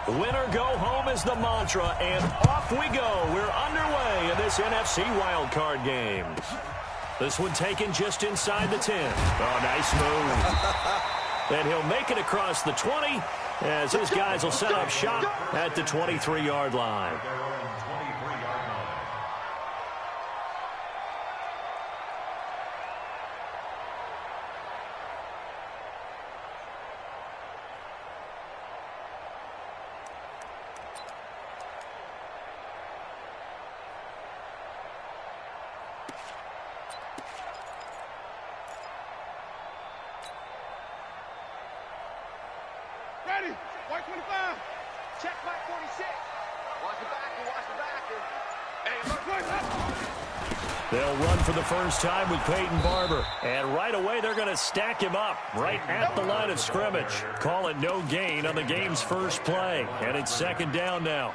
Win or go home is the mantra, and off we go. We're underway in this NFC Wildcard game. This one taken just inside the 10. Oh, nice move. And he'll make it across the 20 as his guys will set up shop at the 23-yard line. Ready, white 25. Check white 46. Watch the back, watch the back. Hey, they'll run for the first time with Peyton Barber. And right away, they're going to stack him up right at the line of scrimmage. Call it no gain on the game's first play. And it's second down now.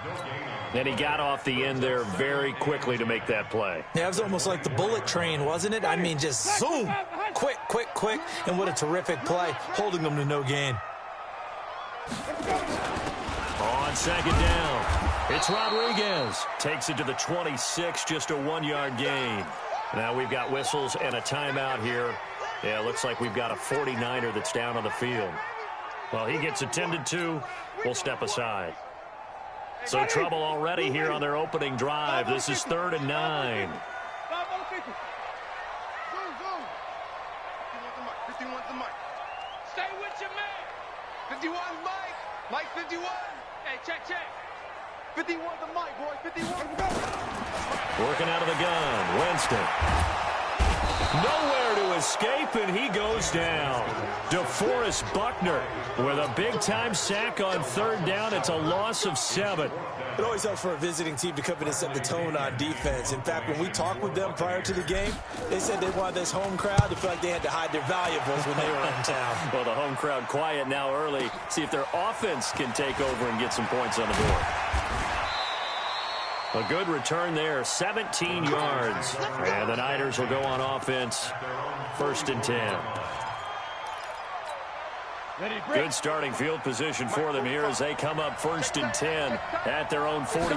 And he got off the end there very quickly to make that play. Yeah, it was almost like the bullet train, wasn't it? I mean, just zoom. Quick, quick, quick. And what a terrific play, holding them to no gain. On second down, it's Rodriguez. Takes it to the 26, just a 1-yard gain. Now we've got whistles and a timeout here. Yeah, looks like we've got a 49er that's down on the field. Well, he gets attended to. We'll step aside. So trouble already here on their opening drive. This is 3rd and 9. 51's the mic. Stay with your man. 51's Mike. Mike 51. Hey, check. 51's the mic, boys. 51. Working out of the gun. Winston. Nowhere to escape, and he goes down. DeForest Buckner with a big-time sack on 3rd down. It's a loss of 7. It always helps for a visiting team to come in and set the tone on defense. In fact, when we talked with them prior to the game, they said they wanted this home crowd to feel like they had to hide their valuables when they were in town. Well, the home crowd quiet now early. See if their offense can take over and get some points on the board. A good return there, 17 yards. And the Niners will go on offense, 1st and 10. Good starting field position for them here as they come up 1st and 10 at their own 44. A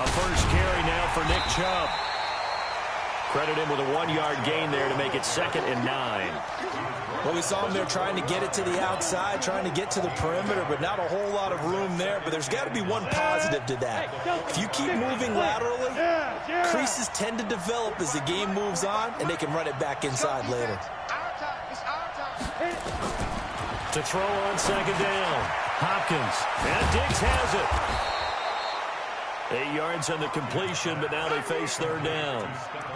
first carry now for Nick Chubb. Credit him with a 1-yard gain there to make it 2nd and 9. Well, we saw him there trying to get it to the outside, trying to get to the perimeter, but not a whole lot of room there. But there's got to be one positive to that. If you keep moving laterally, creases tend to develop as the game moves on, and they can run it back inside later. To throw on 2nd down. Hopkins. And Diggs has it. 8 yards on the completion, but now they face 3rd down.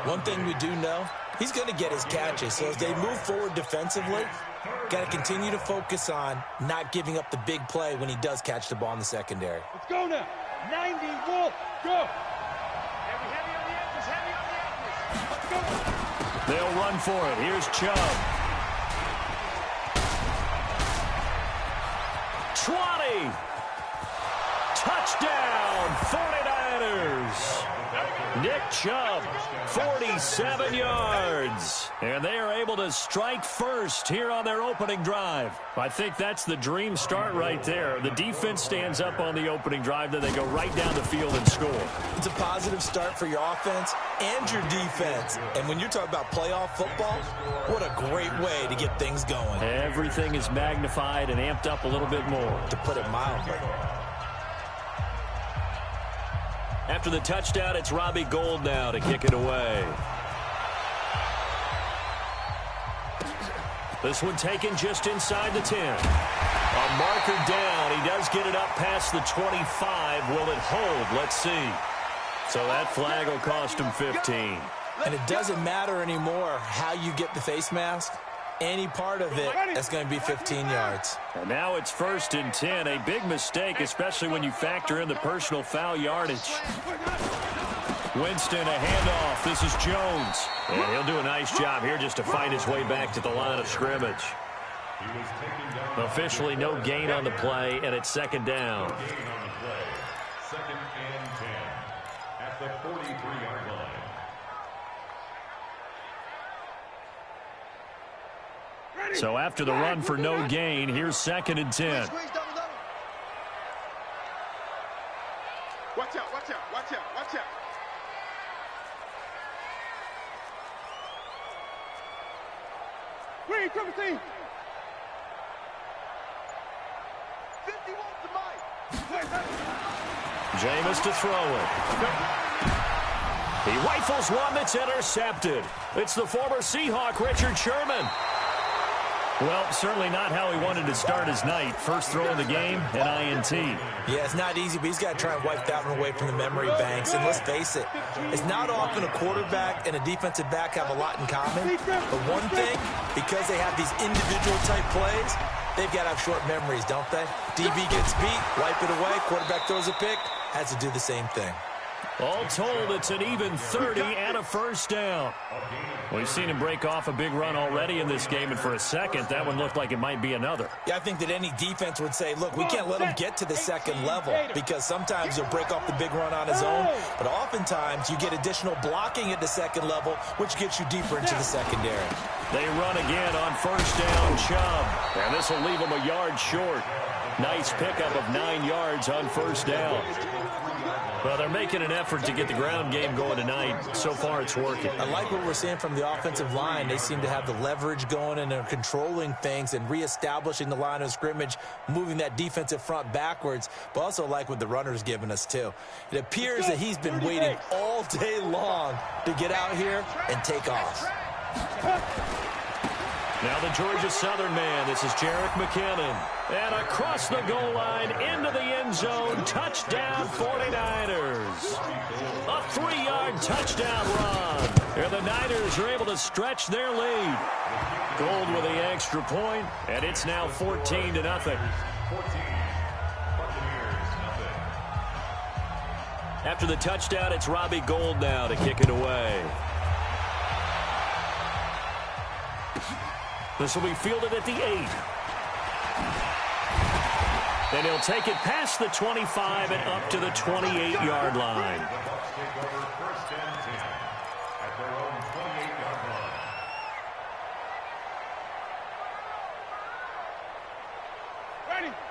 One thing we do know, he's going to get his catches. So as they move forward defensively, got to continue to focus on not giving up the big play when he does catch the ball in the secondary. Let's go now. 90, Wolf, go. Heavy on the edges, Let's go. They'll run for it. Here's Chubb. 20. Touchdown, 49ers. Nick Chubb, 47 yards. And they are able to strike first here on their opening drive. I think that's the dream start right there. The defense stands up on the opening drive, then they go right down the field and score. It's a positive start for your offense and your defense. And when you're talking about playoff football, what a great way to get things going. Everything is magnified and amped up a little bit more. To put it mildly. After the touchdown, it's Robbie Gould now to kick it away. This one taken just inside the 10. A marker down. He does get it up past the 25. Will it hold? Let's see. So that flag will cost him 15. And it doesn't matter anymore how you get the face mask. Any part of it, that's going to be 15 yards. And now it's 1st and 10. A big mistake, especially when you factor in the personal foul yardage. Winston, a handoff. This is Jones. And he'll do a nice job here just to find his way back to the line of scrimmage. Officially no gain on the play, and it's 2nd down. 2nd and 10 at the 43-yard line. So after the run for no gain, here's 2nd and 10. Watch out. Watch out. Green, triple team. 51 to Mike. Jameis to throw it. He rifles one that's intercepted. It's the former Seahawk, Richard Sherman. Well, certainly not how he wanted to start his night. First throw of the game, an INT. Yeah, it's not easy, but he's got to try and wipe that one away from the memory banks. And let's face it, it's not often a quarterback and a defensive back have a lot in common. But one thing, because they have these individual type plays, they've got to have short memories, don't they? DB gets beat, wipe it away, quarterback throws a pick, has to do the same thing. All told, it's an even 30 and a first down. We've seen him break off a big run already in this game, and for a second, that one looked like it might be another. Yeah, I think that any defense would say, look, we can't let him get to the second level because sometimes he'll break off the big run on his own, but oftentimes you get additional blocking at the second level, which gets you deeper into the secondary. They run again on first down, Chubb, and this will leave him a yard short. Nice pickup of 9 yards on first down. Well, they're making an effort to get the ground game going tonight. So far, it's working. I like what we're seeing from the offensive line. They seem to have the leverage going, and they're controlling things and reestablishing the line of scrimmage, moving that defensive front backwards, but also like what the runner's giving us, too. It appears that he's been waiting all day long to get out here and take off. Now the Georgia Southern man. This is Jerick McKinnon. And across the goal line into the end zone. Touchdown 49ers. A 3-yard touchdown run. And the Niners are able to stretch their lead. Gold with the extra point, and it's now 14-0. After the touchdown, it's Robbie Gould now to kick it away. This will be fielded at the 8. And he'll take it past the 25 and up to the 28-yard line.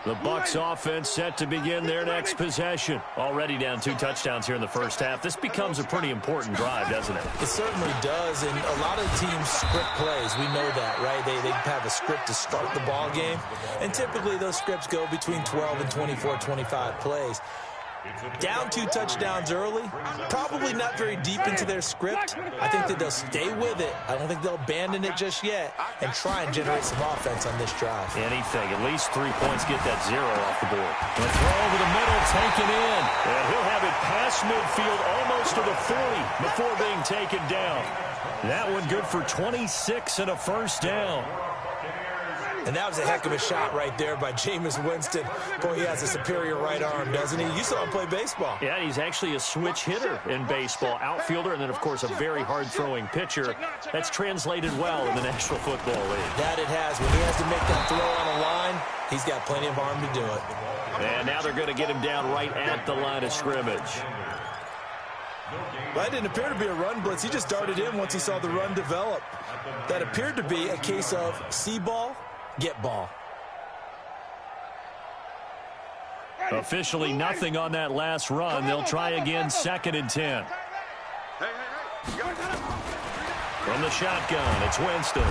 The Bucs offense set to begin their next possession. Already down 2 touchdowns here in the first half. This becomes a pretty important drive, doesn't it? It certainly does, and a lot of teams script plays. We know that, right? They have a script to start the ball game, and typically those scripts go between 12 and 24, 25 plays. Down 2 touchdowns early, probably not very deep into their script. I think that they'll stay with it. I don't think they'll abandon it just yet and try and generate some offense on this drive. Anything. At least 3 points, get that 0 off the board. The throw over the middle, taken in. And he'll have it past midfield almost to the 40 before being taken down. That one good for 26 and a first down. And that was a heck of a shot right there by Jameis Winston. Boy, he has a superior right arm, doesn't he? You saw him play baseball. Yeah, he's actually a switch hitter in baseball. Outfielder, and then, of course, a very hard-throwing pitcher. That's translated well in the National Football League. That it has. When he has to make that throw on a line, he's got plenty of arm to do it. And now they're going to get him down right at the line of scrimmage. That didn't appear to be a run blitz. He just darted in once he saw the run develop. That appeared to be a case of see ball, get ball. Officially nothing on that last run. They'll try again, 2nd and 10. From the shotgun, it's Winston.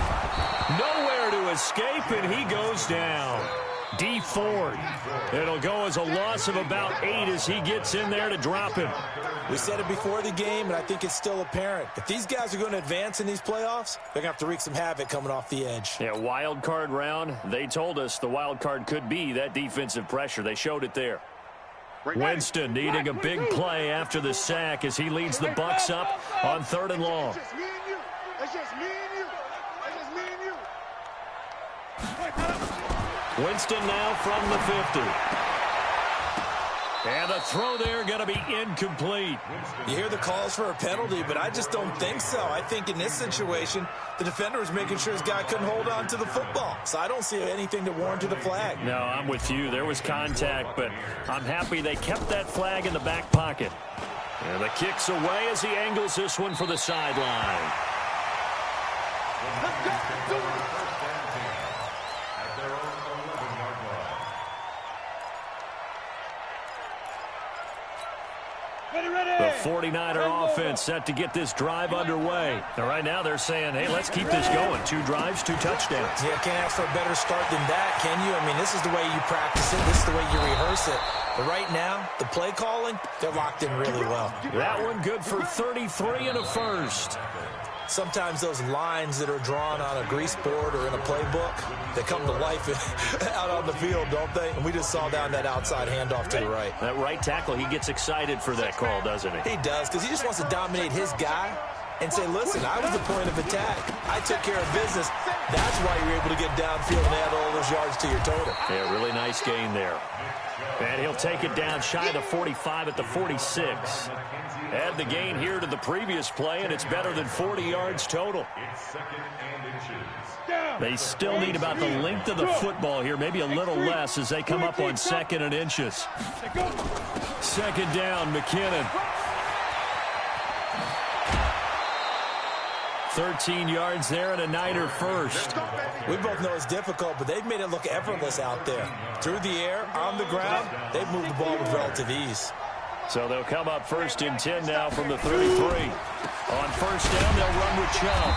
Nowhere to escape, and he goes down. D Ford. It'll go as a loss of about 8 as he gets in there to drop him. We said it before the game, and I think it's still apparent. If these guys are going to advance in these playoffs, they're going to have to wreak some havoc coming off the edge. Yeah, wild card round. They told us the wild card could be that defensive pressure. They showed it there. Winston needing a big play after the sack as he leads the Bucs up on 3rd and long. Winston now from the 50. And the throw there going to be incomplete. You hear the calls for a penalty, but I just don't think so. I think in this situation, the defender was making sure his guy couldn't hold on to the football. So I don't see anything to warrant the flag. No, I'm with you. There was contact, but I'm happy they kept that flag in the back pocket. And the kick's away as he angles this one for the sideline. The 49er offense set to get this drive underway. And right now they're saying, hey, let's keep this going. 2 drives, 2 touchdowns. Yeah, can't ask for a better start than that, can you? I mean, this is the way you practice it. This is the way you rehearse it. But right now, the play calling, they're locked in really well. That one good for 33 and a first. Sometimes those lines that are drawn on a grease board or in a playbook, they come to life out on the field, don't they? And we just saw down that outside handoff to the right. That right tackle, he gets excited for that call, doesn't he? He does, because he just wants to dominate his guy and say, listen, I was the point of attack. I took care of business. That's why you're able to get downfield and add all those yards to your total. Yeah, really nice gain there. And he'll take it down shy of the 45 at the 46. Add the gain here to the previous play, and it's better than 40 yards total. They still need about the length of the football here, maybe a little less as they come up on 2nd and inches. 2nd down, McKinnon. 13 yards there and a Niner first. We both know it's difficult, but they've made it look effortless out there. Through the air, on the ground, they've moved the ball with relative ease. So they'll come up 1st and 10 now from the 33. On 1st down, they'll run with Chubb.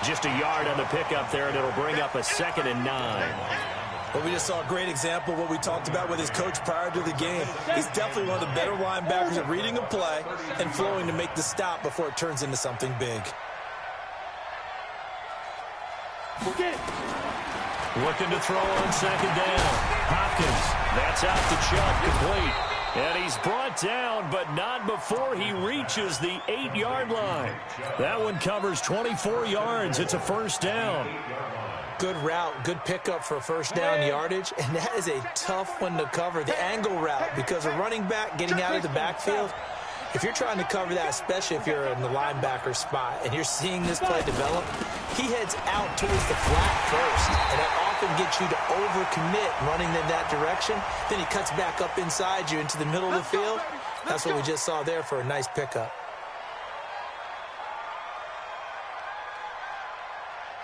Just a yard on the pickup there, and it'll bring up a 2nd and 9. Well, we just saw a great example of what we talked about with his coach prior to the game. He's definitely one of the better linebackers at reading a play and flowing to make the stop before it turns into something big. Looking to throw on 2nd down. Hopkins, that's out to Chubb, complete. And he's brought down, but not before he reaches the 8-yard line. That one covers 24 yards. It's a 1st down. Good route, good pickup for 1st down yardage, and that is a tough one to cover, the angle route, because a running back getting out of the backfield, if you're trying to cover that, especially if you're in the linebacker spot, and you're seeing this play develop, he heads out towards the flat first, and that often gets you to overcommit running in that direction. Then he cuts back up inside you into the middle of the field. That's what we just saw there for a nice pickup.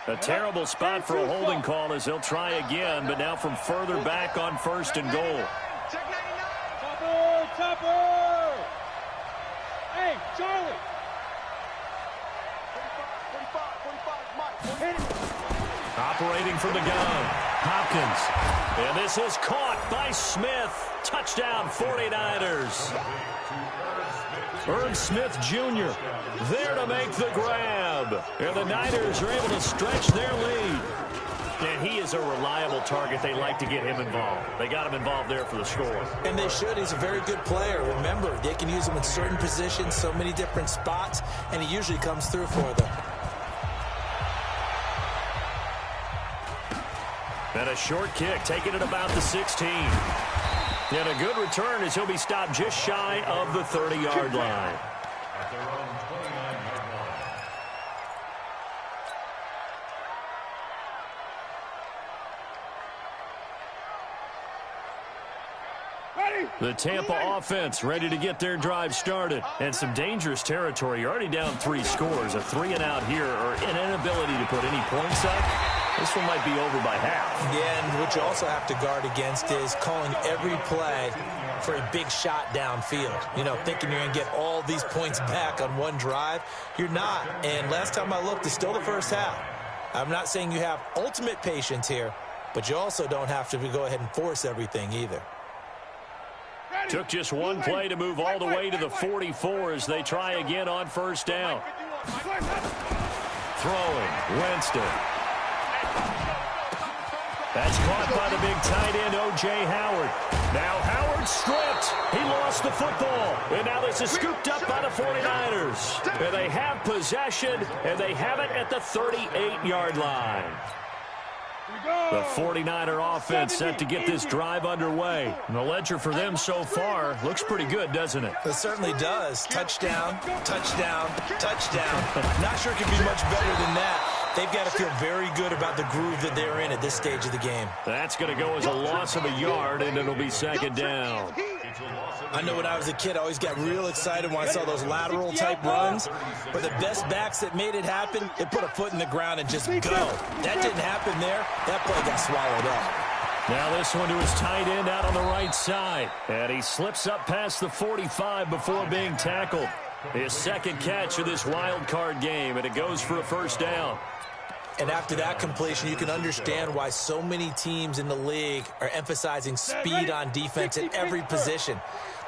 A terrible spot for a holding call as he'll try again, but now from further back on 1st and goal. Topper! Hey, Charlie! 45, Operating from the gun, Hopkins. And this is caught by Smith. Touchdown, 49ers. Irv Smith Jr. there to make the grab. And the Niners are able to stretch their lead. And he is a reliable target. They like to get him involved. They got him involved there for the score. And they should. He's a very good player. Remember, they can use him in certain positions, so many different spots, and he usually comes through for them. And a short kick, taking it about the 16. And a good return as he'll be stopped just shy of the 30-yard line. At their own 29-yard line. The Tampa offense ready to get their drive started. And some dangerous territory. You're already down 3 scores. A 3-and-out here, or an inability to put any points up. This one might be over by half. Yeah, and what you also have to guard against is calling every play for a big shot downfield. You know, thinking you're going to get all these points back on one drive. You're not. And last time I looked, it's still the first half. I'm not saying you have ultimate patience here, but you also don't have to go ahead and force everything either. Took just one play to move all the way to the 44 as they try again on 1st down. Throwing, Winston. That's caught by the big tight end, O.J. Howard. Now Howard stripped. He lost the football. And now this is scooped up by the 49ers. And they have possession, and they have it at the 38-yard line. The 49er offense set to get this drive underway. And the ledger for them so far looks pretty good, doesn't it? It certainly does. Touchdown, touchdown, touchdown. Not sure it could be much better than that. They've got to feel very good about the groove that they're in at this stage of the game. That's going to go as a loss of a yard, and it'll be 2nd down. I know when I was a kid, I always got real excited when I saw those lateral-type runs. But the best backs that made it happen, they put a foot in the ground and just go. That didn't happen there. That play got swallowed up. Now this one to his tight end out on the right side. And he slips up past the 45 before being tackled. His second catch of this wild card game, and it goes for a first down. And after that completion, you can understand why so many teams in the league are emphasizing speed on defense at every position.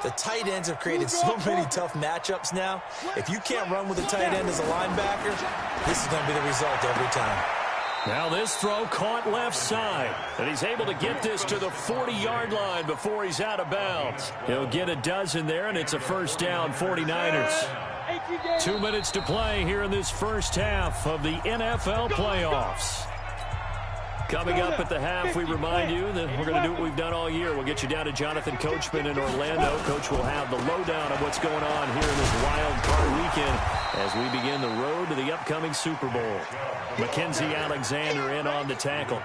The tight ends have created so many tough matchups now. If you can't run with a tight end as a linebacker, this is going to be the result every time. Now this throw caught left side, and he's able to get this to the 40-yard line before he's out of bounds. He'll get a dozen there, and it's a first down, 49ers. 2 minutes to play here in this first half of the NFL playoffs. Coming up at the half, we remind you that we're going to do what we've done all year. We'll get you down to Jonathan Coachman in Orlando. Coach will have the lowdown of what's going on here in this wild card weekend as we begin the road to the upcoming Super Bowl. Mackenzie Alexander in on the tackle.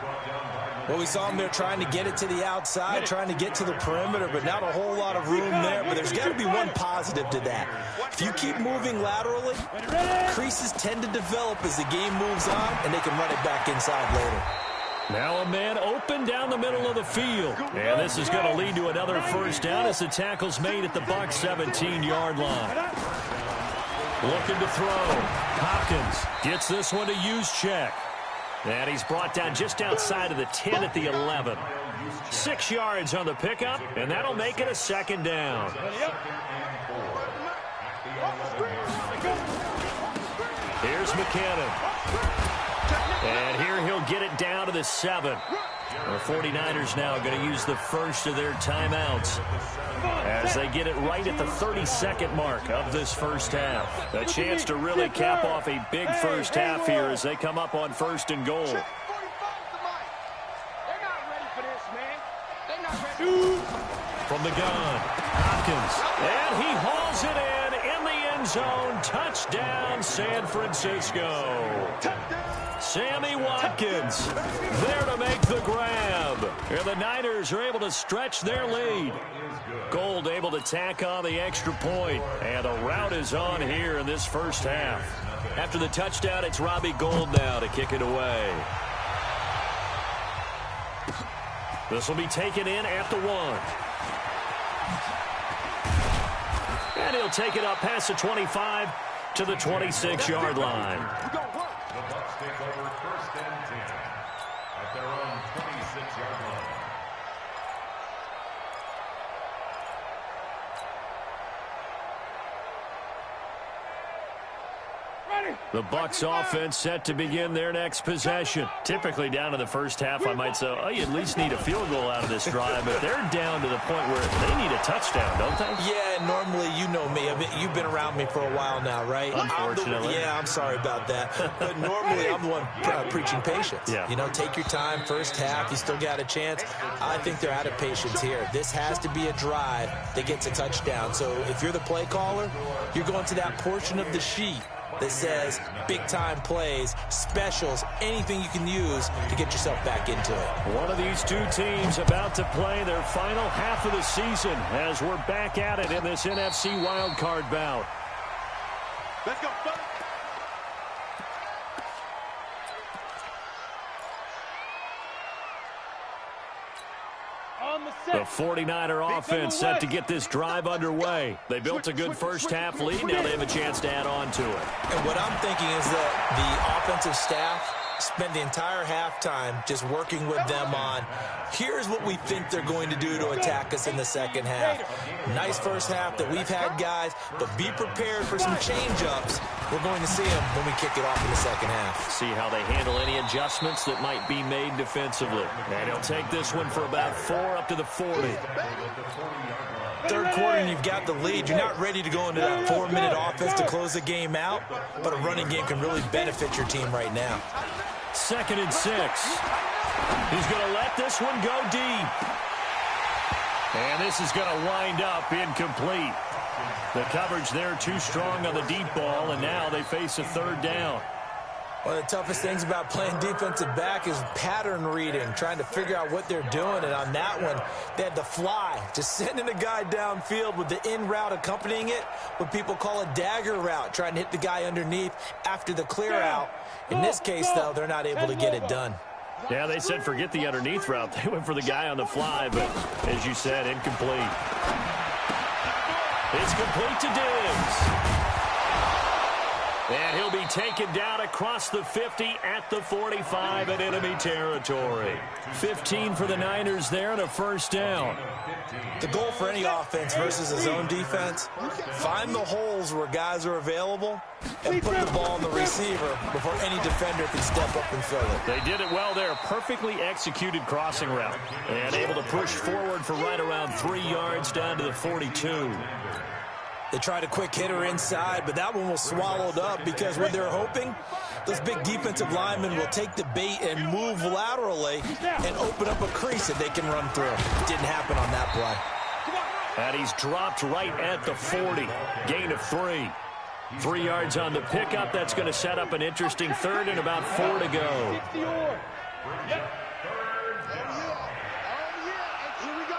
Well, we saw him there trying to get it to the outside, trying to get to the perimeter, but not a whole lot of room there. But there's got to be one positive to that. If you keep moving laterally, creases tend to develop as the game moves on, and they can run it back inside later. Now a man open down the middle of the field. And this is going to lead to another first down as the tackle's made at the Bucs 17-yard line. Looking to throw. Hopkins gets this one to Juszczyk. And he's brought down just outside of the 10 at the 11. 6 yards on the pickup, and that'll make it a second down. Here's McKinnon. And here he'll get it down to the 7. The 49ers now going to use the first of their timeouts as they get it right at the 32nd mark of this first half. A chance to really cap off a big first half here as they come up on 1st and goal. From the gun, Hopkins, and he hauls it in the end zone. Touchdown, San Francisco. Sammy Watkins there to make the grab. And the Niners are able to stretch their lead. Gold able to tack on the extra point. And the route is on here in this first half. After the touchdown, it's Robbie Gould now to kick it away. This will be taken in at the 1. And he'll take it up past the 25 to the 26-yard line. The Bucs take over 1st and 10 at their own 26-yard line. The Bucs offense set to begin their next possession. Typically down to the first half, I might say, oh, you at least need a field goal out of this drive, but they're down to the point where they need a touchdown, don't they? Yeah, normally, you know me. I mean, you've been around me for a while now, right? Unfortunately. I'm sorry about that. But normally, I'm the one preaching patience. Yeah. You know, take your time, first half, you still got a chance. I think they're out of patience here. This has to be a drive that gets a touchdown. So if you're the play caller, you're going to that portion of the sheet that says big-time plays, specials, anything you can use to get yourself back into it. One of these two teams about to play their final half of the season as we're back at it in this NFC wildcard bout. Let's go, buddy. The 49er offense set to get this drive underway. They built a good first half lead. Now they have a chance to add on to it. And what I'm thinking is that the offensive staff spent the entire halftime just working with them on, here's what we think they're going to do to attack us in the second half. Nice first half that we've had, guys, but be prepared for some change-ups. We're going to see them when we kick it off in the second half. See how they handle any adjustments that might be made defensively. And he'll take this one for about 4 up to the 40. Third quarter and you've got the lead. You're not ready to go into that 4-minute offense to close the game out, but a running game can really benefit your team right now. 2nd and 6. He's going to let this one go deep. And this is going to wind up incomplete. The coverage there too strong on the deep ball, and now they face a 3rd down. One of the toughest things about playing defensive back is pattern reading, trying to figure out what they're doing. And on that one, they had the fly, just sending a guy downfield with the in route accompanying it, what people call a dagger route, trying to hit the guy underneath after the clear out. In this case, though, they're not able to get it done. Yeah, they said forget the underneath route. They went for the guy on the fly, but as you said, incomplete. It's complete to Diggs. And he'll be taken down across the 50 at the 45 in enemy territory. 15 for the Niners there and a first down. The goal for any offense versus his own defense, find the holes where guys are available and put the ball on the receiver before any defender can step up and fill it. They did it well there. Perfectly executed crossing route. And able to push forward for right around 3 yards down to the 42. They tried a quick hitter inside, but that one was swallowed up because when they're hoping, those big defensive linemen will take the bait and move laterally and open up a crease that they can run through. Didn't happen on that play. And he's dropped right at the 40. Gain of 3. 3 yards on the pickup. That's going to set up an interesting third and about 4 to go.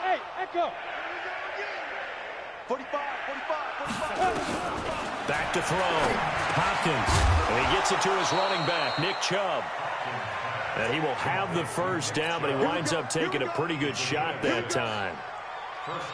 Hey, Echo. 45. Back to throw. Hopkins. And he gets it to his running back, Nick Chubb. And he will have the first down, but he winds up taking a pretty good shot that time.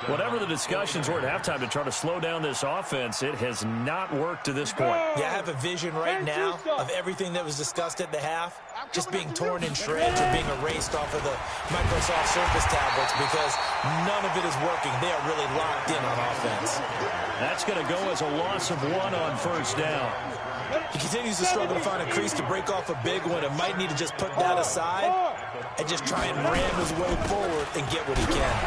Whatever the discussions were at halftime to try to slow down this offense, it has not worked to this point. Yeah, I have a vision right now of everything that was discussed at the half just being torn in shreds or being erased off of the Microsoft Surface tablets because none of it is working. They are really locked in on offense. That's going to go as a loss of 1 on first down. He continues to struggle to find a crease to break off a big one and might need to just put that aside and just try and ram his way forward and get what he can.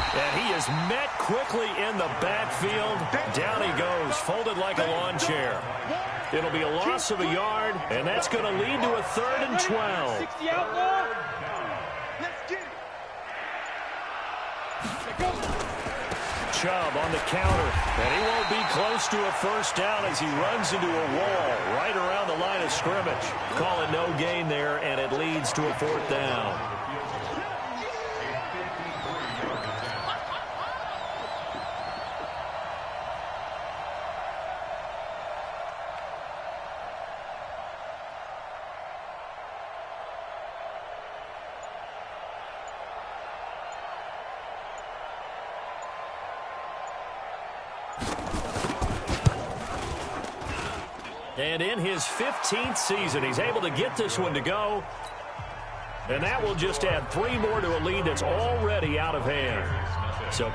And he is met quickly in the backfield. Down he goes, folded like a lawn chair. It'll be a loss of a yard, and that's going to lead to a 3rd and 12. 60 outlaw. Let's get it. Chubb on the counter, and he won't be close to a first down as he runs into a wall right around the line of scrimmage. Call it no gain there, and it leads to a 4th down. And in his 15th season, he's able to get this one to go. And that will just add 3 more to a lead that's already out of hand. So